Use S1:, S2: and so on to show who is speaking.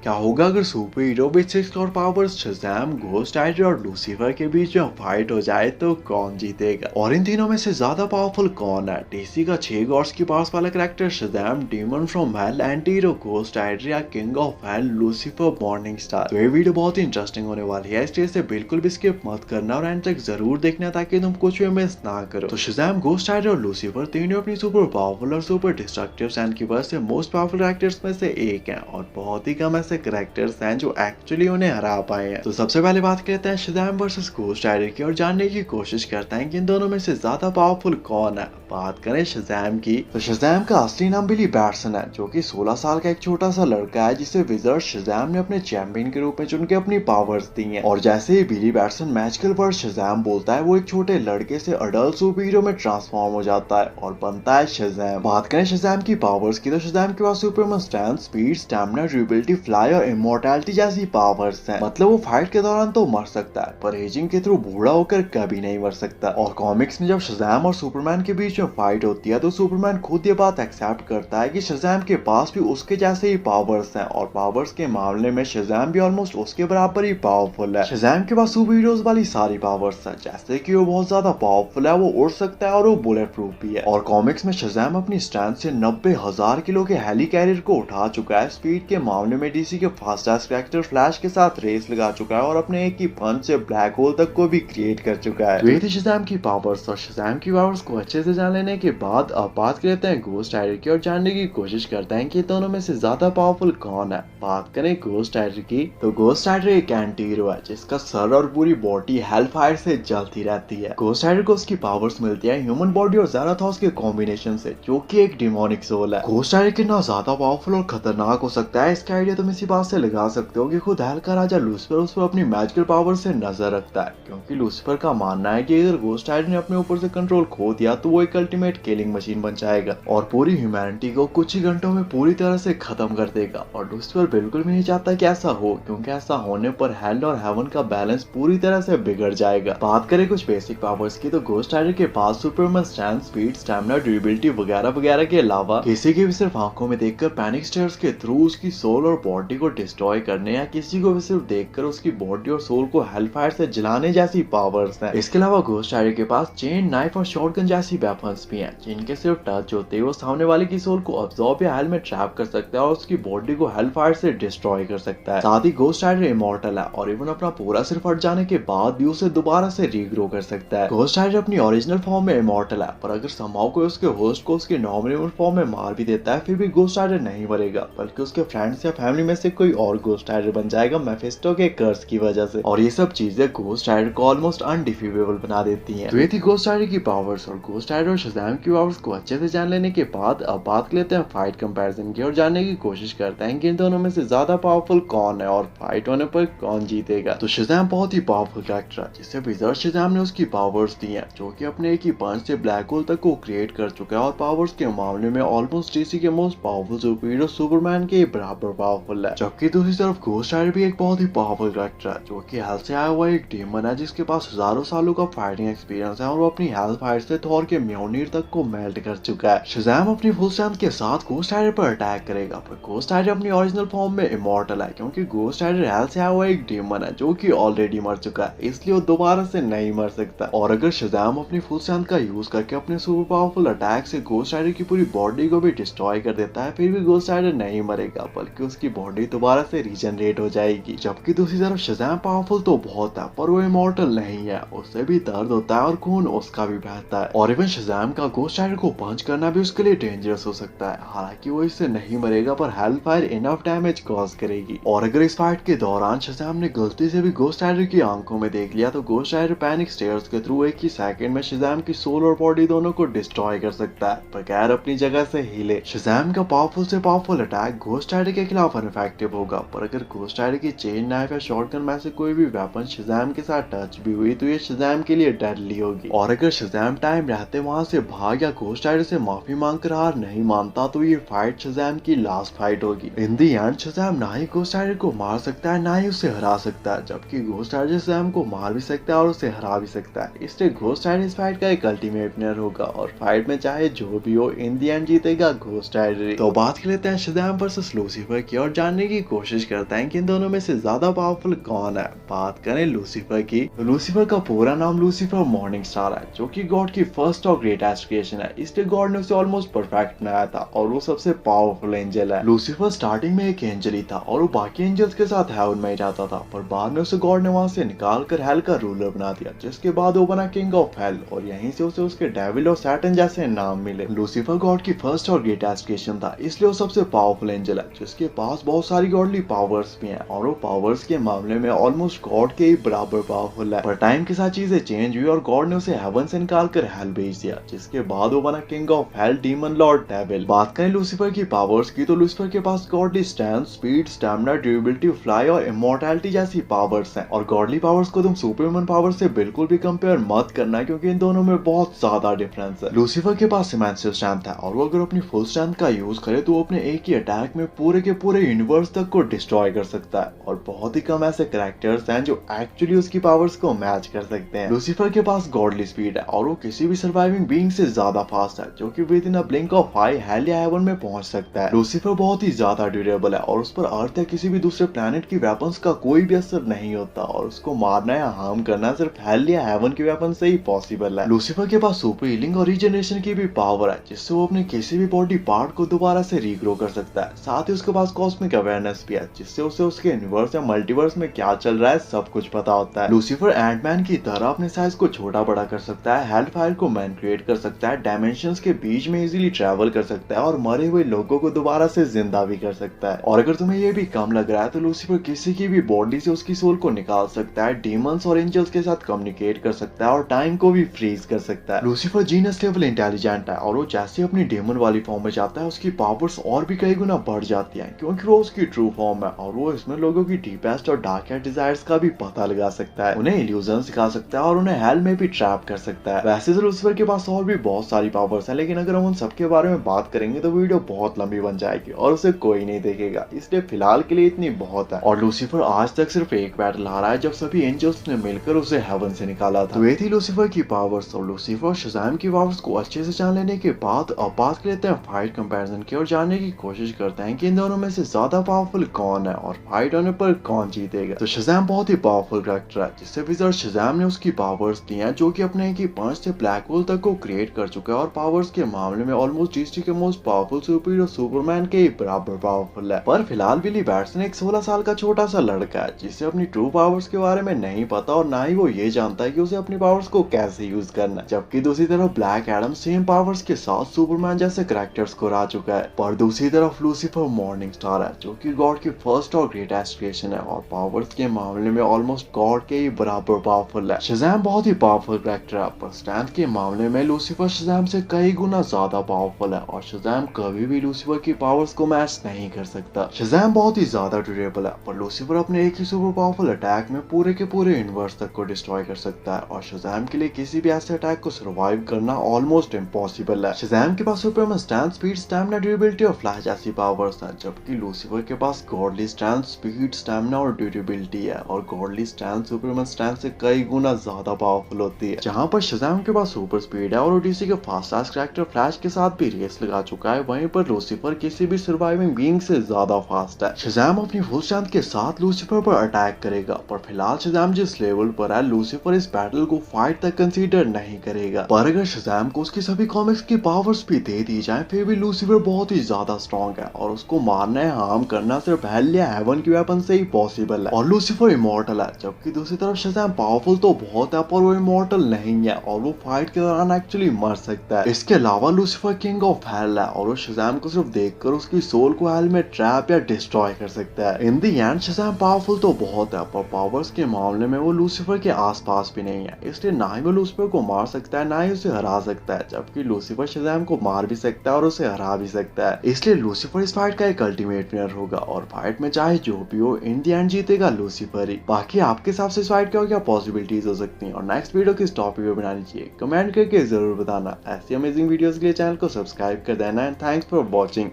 S1: क्या होगा अगर सुपर हीरो विद 6 और पावर्स शज़ैम, घोस्ट राइडर और लूसीफर के बीच में फाइट हो जाए तो कौन जीतेगा? और इन तीनों में से ज्यादा पावरफुल कौन है? डीसी का 6 गॉड्स की पावर्स वाला character Shazam, demon from hell, anti hero Ghost Rider या king of hell Lucifer morning star? तो ये वीडियो बहुत ही इंटरेस्टिंग होने वाली है, इसलिए इसे बिल्कुल भी स्किप मत करना और एंड तक जरूर देखना ताकि तुम कुछ भी मिस ना करो। तो शज़ैम, घोस्ट राइडर और लूसीफर तीनों अपनी सुपर पावरफुल और सुपर डिस्ट्रक्टिव सैंड की वजह से मोस्ट पावरफुल कैरेक्टर्स में से एक हैं और बहुत ही कम ऐसे कैरेक्टर्स हैं जो एक्चुअली उन्हें हरा पाए हैं। तो सबसे पहले बात करते हैं शज़ैम वर्सेस घोस्ट राइडर की और जानने की कोशिश करते हैं कि इन दोनों में से ज्यादा पावरफुल कौन है। बात करें शज़ैम की, तो शज़ैम का असली नाम बिली बैटसन है, जो कि 16 साल का एक छोटा सा लड़का है जिसे विज़र्ड शज़ैम ने अपने चैंपियन के रूप में चुन के अपनी पावर्स दी हैं। और जैसे ही बिली बैटसन मैजिकल वर्ड शज़ैम बोलता है, वो एक छोटे लड़के से अडल्ट सुपर हीरो में ट्रांसफॉर्म हो जाता है और बनता है शज़ैम। बात करें शज़ैम की पावर्स की, तो शज़ैम के पास Superman strength, speed, stamina, durability, fly और इमॉर्टैलिटी जैसी पावर्स हैं। मतलब वो फाइट के दौरान तो मर सकता है पर एजिंग के थ्रू बूढ़ा होकर कभी नहीं मर सकता। और कॉमिक्स में जब शज़ैम और सुपरमैन के बीच में फाइट होती है तो सुपरमैन खुद ये बात एक्सेप्ट करता है कि शज़ैम के पास भी उसके जैसे ही पावर्स हैं और पावर्स के मामले में शज़ैम भी ऑलमोस्ट उसके बराबर ही पावरफुल है। शज़ैम के पास सुपर हीरोज वाली सारी पावर्स है, जैसे कि वो बहुत ज्यादा पावरफुल है, वो उड़ सकता है और वो बुलेट प्रूफ भी है। और कॉमिक्स में शज़ैम अपनी स्ट्रेंथ से 90,000 किलो के हेली कैरियर को उठा चुका है। स्पीड के मामले में डीसी के फास्टेस्ट कैरेक्टर फ्लैश के साथ रेस लगा चुका है और अपने एक ही पंच से ब्लैक होल तक को भी क्रिएट कर चुका है। तो ये थी शज़ैम की पावर्स। और शज़ैम की पावर्स को अच्छे से जान लेने के बाद अब बात करते हैं घोस्ट राइडर की और जानने की कोशिश करते हैं कि दोनों में से ज्यादा पावरफुल कौन है। बात करें घोस्ट राइडर की, तो घोस्ट राइडर एक एंटी हीरो है जिसका सर और पूरी बॉडी हेल फायर से जलती रहती है। घोस्ट राइडर को उसकी पावर्स मिलती है ह्यूमन बॉडी और ज़ेराथॉस के कॉम्बिनेशन से, जो कि एक डिमोनिक सोल है। घोस्ट राइडर कितना ज्यादा पावरफुल और खतरनाक हो सकता है, इसका आइडिया तुम इसी बात से लगा सकते हो कि खुद हेल का राजा लूसीफर उस पर अपनी मैजिकल पावर से नजर रखता है, क्योंकि लूसीफर का मानना है कि अगर घोस्ट राइडर ने अपने ऊपर से कंट्रोल खो दिया तो वो एक अल्टीमेट किलिंग मशीन बन जाएगा और पूरी ह्यूमैनिटी को कुछ ही घंटों में पूरी तरह से खत्म कर देगा। और लूसीफर बिल्कुल भी नहीं चाहता कि ऐसा हो, क्योंकि ऐसा होने पर हेल और हेवन का बैलेंस पूरी तरह से बिगड़ जाएगा। बात करें कुछ बेसिक पावर्स की, तो घोस्ट राइडर के पास Superman strength, speed, stamina, durability वगैरह वगैरह के अलावा किसी की भी सिर्फ आंखों में देखकर पैनिक स्टेयर्स के थ्रू उसकी सोल और बॉडी को डिस्ट्रॉय करने या किसी को भी सिर्फ देखकर उसकी बॉडी और सोल को हेलफायर से जलाने जैसी पावर्स हैं। इसके अलावा घोस्ट राइडर के पास चेन, नाइफ और शॉटगन जैसी वेपन्स भी हैं, जिनके सिर्फ टच होते ही वो सामने वाले की सोल को अब्सॉर्ब या हेल में ट्रैप कर सकता है और उसकी बॉडी को हेलफायर से डिस्ट्रॉय कर सकता है। साथ ही घोस्ट राइडर इमॉर्टल है और इवन अपना पूरा सिर फट जाने के बाद भी उसे दोबारा से रीग्रो कर सकता है। घोस्ट राइडर अपनी ओरिजिनल फॉर्म में इमॉर्टल है, पर अगर समहाउ कोई उसके होस्ट को उसके नॉर्मल फॉर्म में मार भी देता है फिर भी घोस्ट राइडर नहीं मरेगा, बल्कि उसके फ्रेंड्स या फैमिली में से कोई और घोस्ट राइडर बन जाएगा मेफिस्टो के कर्स की वजह से। और ये सब चीजें घोस्ट राइडर को ऑलमोस्ट अनडिफीटेबल बना देती हैं। तो ये थी घोस्ट राइडर की पावर्स। और घोस्ट राइडर और शज़ैम की पावर्स को अच्छे से जान लेने के बाद अब बात कर लेते हैं फाइट कंपैरिजन की और जानने की कोशिश करते हैं कि इन दोनों में से ज्यादा पावरफुल कौन है और फाइट होने पर कौन जीतेगा। तो शज़ैम बहुत ही पावरफुल कैरेक्टर है जिसे विज़र्ड शज़ैम ने उसकी पावर्स दी हैं, जो कि अपने एक ही पंच से ब्लैक होल तक को क्रिएट कर चुका है और पावर्स के मामले में ऑलमोस्ट डीसी के most powerful super hero Superman के बराबर पावरफुल है। जबकि दूसरी तरफ घोस्ट राइडर भी एक बहुत ही पावरफुल कैरेक्टर है, जो कि हेल से आया हुआ एक डीमन है जिसके पास हजारों सालों का फाइटिंग एक्सपीरियंस है और वो अपनी हेल फायर से थॉर के म्योनिर तक को मेल्ट कर चुका है। शज़ैम अपनी फुल स्ट्रेंथ के साथ घोस्ट राइडर पर अटैक करेगा, पर घोस्ट राइडर अपनी ओरिजिनल फॉर्म में इमॉर्टल है, क्योंकि घोस्ट राइडर हेल से आया हुआ एक डीमन है जो कि ऑलरेडी मर चुका है, इसलिए वो दोबारा से नहीं मर सकता। और अगर शज़ैम अपनी फुल स्ट्रेंथ का यूज करके अपने सुपर पावरफुल अटैक से घोस्ट राइडर की पूरी बॉडी को भी डिस्ट्रॉय कर देता है, फिर भी घोस्ट राइडर नहीं मरेगा, बल्कि उसकी बॉडी दोबारा से रीजनरेट हो जाएगी। जबकि दूसरी तरफ शज़ैम पावरफुल तो बहुत है, पर वो इमॉर्टल नहीं है, उससे भी दर्द होता है और खून उसका भी बहता है। और इवन शज़ैम का घोस्ट राइडर को पंच करना भी उसके लिए डेंजरस हो सकता है। हालांकि वो इससे नहीं मरेगा, पर हेलफायर इनफ डैमेज कॉज करेगी। और अगर इस फाइट के दौरान शज़ैम ने गलती से भी घोस्ट राइडर की आंखों में देख लिया तो घोस्ट राइडर पैनिक स्टेयर्स के थ्रू एक ही सेकंड में शज़ैम की सोल और बॉडी दोनों को डिस्ट्रॉय कर सकता है, बगैर अपनी जगह से हिले। शज़ैम का पावरफुल से पावरफुल अटैक घोस्ट राइडर के खिलाफ इनफेक्टिव होगा, पर अगर घोस्ट राइडर की चेन, नाइफ या शॉटगन में से कोई भी वेपन शज़ैम के साथ टच भी हुई तो ये शज़ैम के लिए डेडली होगी। और अगर शज़ैम टाइम रहते वहां से भाग या घोस्ट राइडर से माफी मांगकर हार नहीं मानता तो ये फाइट शज़ैम की लास्ट फाइट होगी। इन दी एंड शज़ैम ना ही घोस्ट राइडर को मार सकता है ना ही उसे हरा सकता है, जबकि घोस्ट राइडर शज़ैम को मार भी सकता है और उसे हरा भी सकता है। इसलिए घोस्ट राइडर इस फाइट का एक अल्टीमेट विनर होगा और फाइट में चाहे जो भी हो इन दी एंड जीतेगा घोस्ट राइडर। तो बात कर लेते हैं शज़ैम वर्सेस लूसीफर की और जानने जानने की कोशिश करते हैं कि इन दोनों में से ज्यादा पावरफुल कौन है। बात करें लूसीफर की, तो लूसीफर का पूरा नाम लूसीफर मॉर्निंग स्टार है, जो कि गॉड की फर्स्ट और ग्रेटेस्ट क्रिएशन है। इसलिए गॉड ने उसे ऑलमोस्ट परफेक्ट बनाया था और वो सबसे पावरफुल एंजल है। लूसीफर स्टार्टिंग में एक एंजल ही था और वो बाकी एंजल्स के साथ हेवन में जाता था, पर बाद में उसे गॉड ने वहां से निकाल कर हेल का रूलर बना दिया, जिसके बाद वो बना किंग ऑफ हेल और यहीं से उसे उसके डेविल और सैटन जैसे नाम मिले। लूसीफर गॉड की फर्स्ट और ग्रेटेस्ट क्रिएशन था, इसलिए वो सबसे पावरफुल एंजल है, जिसके पास बहुत सारी गॉडली पावर्स भी हैं और वो पावर्स के मामले में ऑलमोस्ट गॉड के ही बराबर पावरफुल है। पर टाइम के साथ चीजें चेंज हुई और गॉड ने उसे हेवन से निकाल कर हेल भेज दिया, जिसके बाद वो बना king of hell, demon lord, devil. बात करें लूसीफर की पावर्स की, तो लूसीफर के पास godly strength, speed, stamina, durability, fly और इमॉर्टैलिटी जैसी पावर्स हैं। और गॉडली पावर्स को तुम सुपरमैन पावर्स से बिल्कुल भी कंपेयर मत करना, क्योंकि इन दोनों में बहुत ज्यादा डिफरेंस है। लूसीफर के पास इमेंसिव स्ट्रेंथ है और वो अगर अपनी फुल स्ट्रेंथ का यूज करे तो वो अपने एक ही अटैक में पूरे के पूरे यूनिवर्स तक को डिस्ट्रॉय कर सकता है। और बहुत ही कम ऐसे कैरेक्टर्स हैं जो एक्चुअली उसकी पावर्स को मैच कर सकते हैं। लूसीफर के पास गॉडली स्पीड है और वो किसी भी सर्वाइविंग बीइंग से ज्यादा फास्ट है, जो कि with in a blink of I hello या हेवन में पहुंच सकता है। लूसीफर बहुत ही ज्यादा ड्यूरेबल है और उस पर अर्थ या किसी भी दूसरे प्लेनेट की वेपन्स का कोई भी असर नहीं होता और उसको मारना या हार्म करना सिर्फ हेल या हेवन के वेपन से ही पॉसिबल है। लूसीफर के पास सुपर हीलिंग और रीजनरेशन की भी पावर है, जिससे वो अपने किसी भी बॉडी पार्ट को दोबारा से रीग्रो कर सकता है। साथ ही उसके पास कॉस्मिक अवेयरनेस भी है, जिससे उसे उसके यूनिवर्स या मल्टीवर्स में क्या चल रहा है सब कुछ पता होता है। लूसीफर एंटमैन की तरह अपने साइज को छोटा बड़ा कर सकता है, हेल फायर को मैनिपुलेट कर सकता है, डायमेंशंस के बीच में इजीली ट्रैवल कर सकता है और मरे हुए लोगों को दोबारा से जिंदा भी कर सकता है। और अगर तुम्हें ये भी कम लग रहा है तो लूसीफर किसी की भी बॉडी से उसकी सोल को निकाल सकता है, डीमंस और एंजल्स के साथ कम्युनिकेट कर सकता है और टाइम को भी फ्रीज कर सकता है। लूसीफर जीनस लेवल इंटेलिजेंट है और वो जैसे अपनी डेमन वाली फॉर्म में जाता है उसकी पावर्स और भी कई गुना बढ़ जाती हैं, क्योंकि वो उसकी ट्रू फॉर्म है और वो इसमें लोगों की डीपेस्ट और डार्केस्ट डिजायर्स का भी पता लगा सकता है, उन्हें इल्यूजन सिखा सकता है और उन्हें हेल में भी ट्रैप कर सकता है। वैसे तो लूसीफर के पास और भी बहुत सारी पावर्स हैं, लेकिन अगर हम उन सबके बारे में बात करेंगे तो वीडियो बहुत लंबी बन जाएगी और उसे कोई नहीं देखेगा, इसलिए फिलहाल के लिए इतनी बहुत है। और लूसीफर आज तक सिर्फ एक बैटल हारा है, जब सभी एंजल्स ने मिलकर उसे हेवन से निकाला था। तो ये थी लूसीफर की पावर्स। और लूसीफर और शज़ाम की पावर्स को अच्छे से जान लेने के बाद अब बात कर लेते हैं फाइट कंपैरिजन की और जानने की कोशिश करते हैं कि इन दोनों में से ज्यादा पावरफुल कौन है और फाइट होने पर कौन जीतेगा। तो शज़ाम बहुत ही पावरफुल कैरेक्टर है, जिससे विज़ार्ड शज़ाम ने उसकी पावर्स दी हैं, जो कि अपने एक ही पंच से ब्लैक होल तक को क्रिएट कर चुका है और पावर्स के मामले में ऑलमोस्ट डीसी के मोस्ट पावरफुल सुपीरियर सुपरमैन के बराबर पावरफुल है। पर फिलहाल बिली बैट्सन एक 16 साल का छोटा सा लड़का है, जिसे अपनी ट्रू पावर्स के बारे में नहीं पता और ना ही वो ये जानता है कि उसे अपनी पावर्स को कैसे यूज करना है। जबकि दूसरी तरफ ब्लैक एडम सेम पावर्स के साथ सुपरमैन जैसे कैरेक्टर्स को हरा चुका है। पर दूसरी तरफ लूसीफर मॉर्निंग स्टार है, जो कि गॉड की फर्स्ट और ग्रेटेस्ट क्रिएशन है और पावर्स के मामले में ऑलमोस्ट गॉड के ही बराबर पावरफुल है। शज़ाम बहुत ही पावरफुल कैरेक्टर है, पर स्ट्रेंथ के मामले में लूसीफर शज़ाम से कई गुना ज्यादा पावरफुल है और शज़ाम कभी भी लूसीफर की पावर्स को मैच नहीं कर सकता। शज़ाम बहुत ही ज्यादा ड्यूरेबल है, पर लूसीफर अपने एक ही सुपर पावरफुल अटैक में पूरे के पूरे यूनिवर्स तक को डिस्ट्रॉय कर सकता है और शज़ाम के लिए किसी भी ऐसे अटैक को सर्वाइव करना ऑलमोस्ट इम्पॉसिबल है। शज़ाम के पास Superman strength, speed, stamina, durability और फ्लैश जैसी पावर्स हैं, जबकि लूसीफर के पास गॉडली स्ट्रेंथ, स्पीड, स्टैमिना और ड्यूरेबिलिटी है और गॉडली स्ट्रेंथ सुपरमैन स्ट्रेंथ से कई गुना ज्यादा पावरफुल होती है। जहां पर शज़ाम के पास सुपर स्पीड है और डीसी के फास्टेस्ट कैरेक्टर फ्लैश के साथ भी रेस लगा चुका है, वहीं पर लूसीफर किसी भी सर्वाइविंग बीइंग से ज्यादा फास्ट है। शज़ाम अपनी फुल स्ट्रेंथ के साथ लूसीफर पर अटैक करेगा, पर फिलहाल शज़ाम जिस लेवल पर है लूसीफर इस बैटल को फाइट तक कंसीडर नहीं करेगा। पर अगर शज़ाम को उसकी सभी कॉमिक्स की पावर्स भी दे दी जाए फिर भी लूसीफर बहुत ही ज्यादा स्ट्रॉन्ग है और उसको मारना या हार्म करना सिर्फ हेल या हेवन की वेपन से ही पॉसिबल है। और लूसीफर इमॉर्टल है, जबकि दूसरी तरफ शज़ाम पावरफुल तो बहुत है पर वो इमॉर्टल नहीं है और वो फाइट के दौरान एक्चुअली मर सकता है। इसके अलावा लूसीफर किंग ऑफ हेल है और वो शज़ाम को सिर्फ देखकर उसकी सोल को हेल में ट्रैप या डिस्ट्रॉय कर सकता है। इन दी एंड शज़ाम पावरफुल तो बहुत है, पर पावर्स के मामले में वो लूसीफर के आसपास भी नहीं है, इसलिए ना ही वो लूसीफर को मार सकता है ना ही उसे हरा सकता है, जबकि लूसीफर शज़ाम को मार भी सकता है और उसे हरा भी सकता है। इसलिए लूसीफर इस फाइट का एक अल्टीमेट विनर होगा और फाइट में चाहे जो भी हो इन दी एंड जीतेगा लूसीफर ही। बाकी आपके हिसाब से इस फाइट का क्या पॉसिबिलिटीज हो सकती हैं और नेक्स्ट वीडियो किस टॉपिक पे बनानी चाहिए कमेंट करके जरूर बताना। ऐसी अमेजिंग वीडियोस के लिए चैनल को सब्सक्राइब कर देना एंड थैंक्स फॉर वॉचिंग।